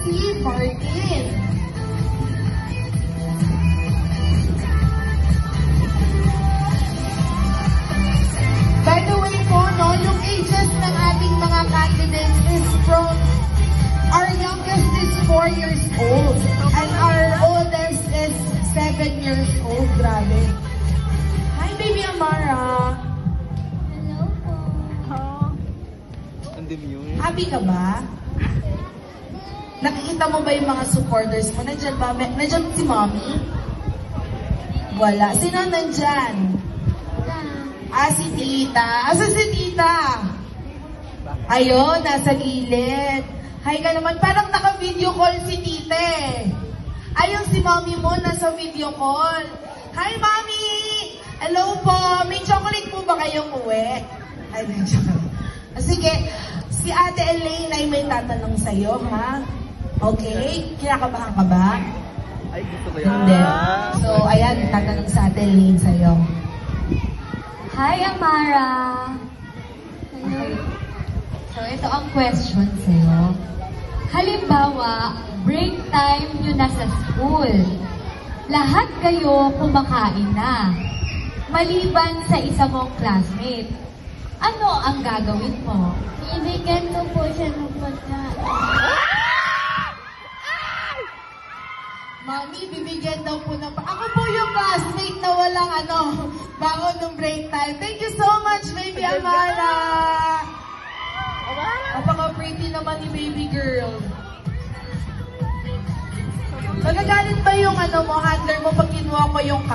si Martin. By the way po, no, yung ages ng ating mga candidates is from, our youngest is 4 years old and our oldest is 7 years old. Grabe. Hi, baby Amara. Hello po. Happy ka ba? Nakikita mo ba yung mga supporters mo? Nandyan ba? Nandyan si mommy? Wala. Sino nandyan? Si tita. Asa si tita? Ayun, nasa gilid. Hi ka naman. Parang naka-video call si tita eh. Ayun si mommy mo, nasa video call. Hi, mommy! Hello po. May chocolate po ba kayong uwi? Ay, may chocolate. Sige. Si Ate Elaine ay may tatanong sa'yo, ha? Okay? Kinakabahan ka ba? Ay, gusto ko yan. Hindi. So, ayan, tatanong sa Ate Elaine sa'yo. Hi, Amara. Hello. So, ito ang question sa'yo. Halimbawa, break time nyo na sa school. Lahat kayo kumakain na. Maliban sa isa mong classmate. Ano ang gagawin mo? Ibigyan ko po siya ng pagkain. Mami, bibigyan daw po ng... Ako po yung classmate na walang baon ng break time. Thank you so much, baby Amara! Napaka-pretty naman ni baby girl. Magagalit ba yung handler mo pag kinuha ko yung